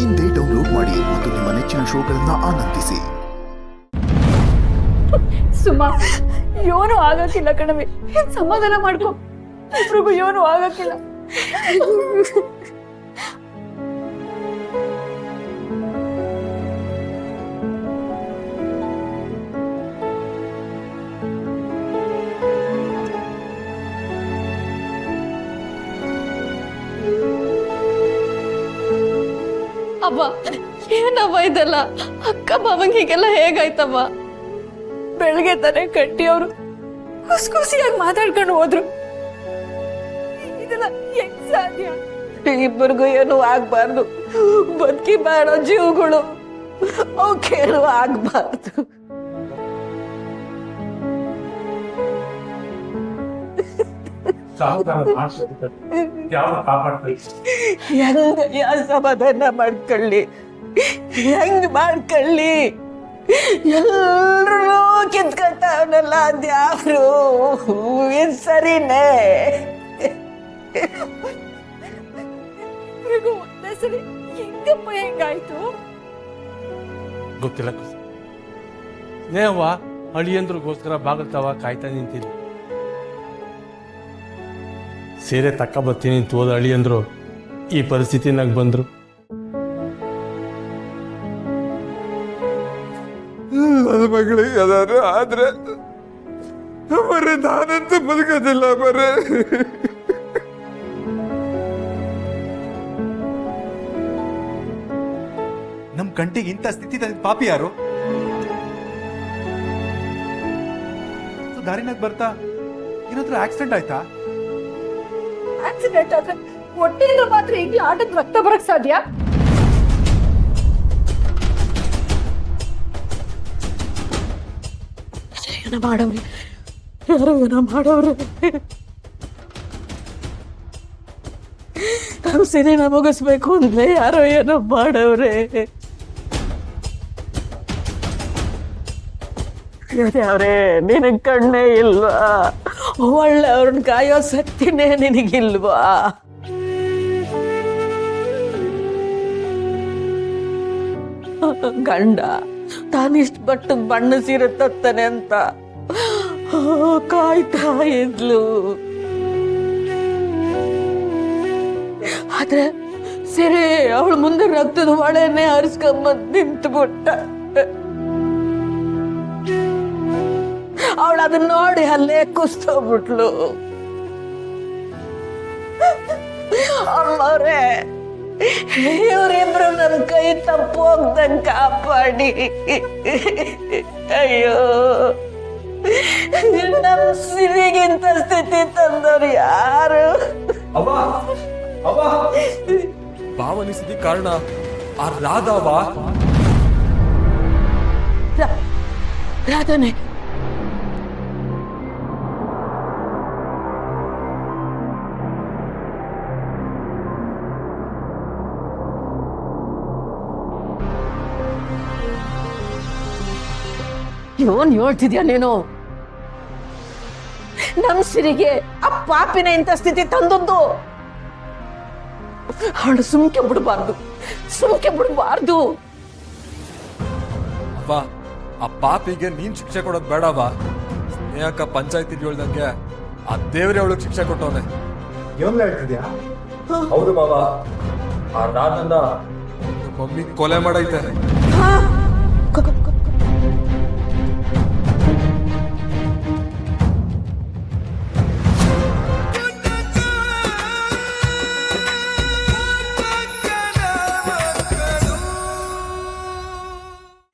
ಇಂದೇ ಡೌನ್ಲೋಡ್ ಮಾಡಿ ಮತ್ತು ನಿಮ್ಮ ನೆಚ್ಚಿನ ಶೋಗಳನ್ನ ಆನಂದಿಸಿ. ಸುಮಾ, ಏನೂ ಆಗಕ್ಕಿಲ್ಲ ಕಣವಿ, ಸಮಾಧಾನ ಮಾಡ್ಕೊ. ಇಬ್ರಿಗೂ ಏನೂ ಆಗಕ್ಕಿಲ್ಲ. ಅವ್ವ, ಏನವ್ವ ಇದೆಲ್ಲ? ಅಕ್ಕ ಬಾವಂಗೆ ಹೀಗೆಲ್ಲ ಹೇಗಾಯ್ತವ್ವ? ಬೆಳಗ್ಗೆ ತಾನೇ ಕಟ್ಟಿಯವರು ಖುಷಿಯಾಗಿ ಮಾತಾಡ್ಕೊಂಡು ಹೋದ್ರು. ಇದೆಲ್ಲ ಹೆಂಗ್ ಸಾಧ್ಯ? ಇಬ್ಬರಿಗೂ ಏನು ಆಗ್ಬಾರ್ದು. ಬದುಕಿ ಬಾಳೋ ಜೀವಗಳು ಅವಕ್ಕೇನು ಆಗ್ಬಾರ್ದು. ಹೆಂಗ ಸಮಾಧಾನ ಮಾಡ್ಕೊಳ್ಳಿ, ಹೆಂಗ್ ಮಾಡ್ಕೊಳ್ಳಿ? ಎಲ್ರೂ ಕಿತ್ಕೊತಾವನಲ್ಲ ಅದ್ಯಾರು? ಇದು ಸರಿನೇ? ಇಬ್ರಿಗೂ ಒಂದೇ ಸರಿ ಹೆಂಗಪ್ಪ ಹೆಂಗಾಯ್ತು? ಗೊತ್ತಿಲ್ಲ. ನೇವ ಅಳಿಯಂದ್ರಿಗೋಸ್ಕರ ಬಾಗಲ್ತಾವ ಕಾಯ್ತಾ ನಿಂತಿದ್ವಿ. ಸೀರೆ ತಕ್ಕ ಬರ್ತೀನಿ ಅಂತ ಹೋದ ಅಳಿಯಂದ್ರು ಈ ಪರಿಸ್ಥಿತಿನಾಗ ಬಂದ್ರು. ನನ್ನ ಮಗಳಿಗೆ ಅದಾರು ಆದ್ರೆ ಬರೀ ನಾನಂತೂ ಬದುಕೋದಿಲ್ಲ. ಬರೀ ನಮ್ ಕಂಟಿಗೆ ಇಂಥ ಸ್ಥಿತಿ ತಂದ ಪಾಪಿ ಯಾರು? ದಾರಿನಾಗ ಬರ್ತಾ ಏನಾದ್ರೂ ಆಕ್ಸಿಡೆಂಟ್ ಆಯ್ತಾ? ಆಕ್ಸಿಡೆಂಟ್ ಆದ್ರೆ ಹೊಟ್ಟೆಯಿಂದ ಮಾತ್ರ ಈಗ ಆಟದ ರಕ್ತ ಬರಕ್ ಸಾಧ್ಯ? ಮಾಡವ್ರಿ, ಯಾರೋ ಏನೋ ಮಾಡವ್ರೆ. ನಾವು ಸಿರಿನ ಮುಗಿಸ್ಬೇಕು ಅಂದ್ರೆ ಯಾರೋ ಏನೋ ಮಾಡವ್ರೆ. ಅವ್ರೆ, ನಿನಗ್ ಕಣ್ಣೇ ಇಲ್ವಾ? ಒಳ್ಳೆ ಅವ್ರನ್ನ ಕಾಯೋ ಶಕ್ತಿನೇ ನಿನಗಿಲ್ವಾ? ಗಂಡ ತಾನಿಷ್ಟ ಬಟ್ಟದ ಬಣ್ಣ ಸೀರೆ ತತ್ತಾನೆ ಅಂತ ಕಾಯ್ತಾ ಇದ್ಲು. ಆದ್ರೆ ಸೀರೆ ಅವಳ ಮುಂದೆ ರಕ್ತದ ಹೊಳೆನೆ ಹರಿಸ್ಕೊಂಬಂದ್ ನಿಂತುಬಿಟ್ಟ. ಅವಳು ಅದನ್ನ ನೋಡಿ ಅಲ್ಲೇ ಕುಸ್ತೋಗ್ಬಿಟ್ಲು. ಅಮ್ಮವ್ರೆ, ಇವರಿಬ್ರು ನನ್ನ ಕೈ ತಪ್ಪು ಹೋಗ್ದಂಗ್ ಕಾಪಾಡಿ. ಅಯ್ಯೋ, ನಮ್ ಸಿರಿಗಿಂತ ಸ್ಥಿತಿ ತಂದವ್ರು ಯಾರು? ಭಾವನೆ ಸ್ಥಿತಿ ಕಾರಣ ಆ ರಾಧವ. ರಾಧನೆ ಏನ್ ಹೇಳ್ತಿದ್ಯಾ ನೀನು? ನಮ್ ಸಿರಿಗೆ ಆ ಪಾಪಿನ ಇಂಥ ಸ್ಥಿತಿ ತಂದದ್ದು. ಅವಳು ಸುಮ್ಕೆ ಬಿಡಬಾರ್ದು, ಸುಮ್ಕೆ ಬಿಡಬಾರ್ದು. ಅವ್ವ, ಆ ಪಾಪಿಗೆ ನೀನ್ ಶಿಕ್ಷೆ ಕೊಡೋದ್ ಬೇಡವ. ಸ್ನೇಹಕ್ಕ ಪಂಚಾಯತಿ ಹೇಳ್ದಂಗೆ ಆ ದೇವ್ರೆ ಅವಳಿಗೆ ಶಿಕ್ಷೆ ಕೊಟ್ಟವನೆ. ಏನ್ ಹೇಳ್ತಿದ್ಯಾ? ಹೌದು ಮಾವ, ಆ ರಾಧನ್ನ ಮಮ್ಮಿ ಕೊಲೆ ಮಾಡೈತೆ.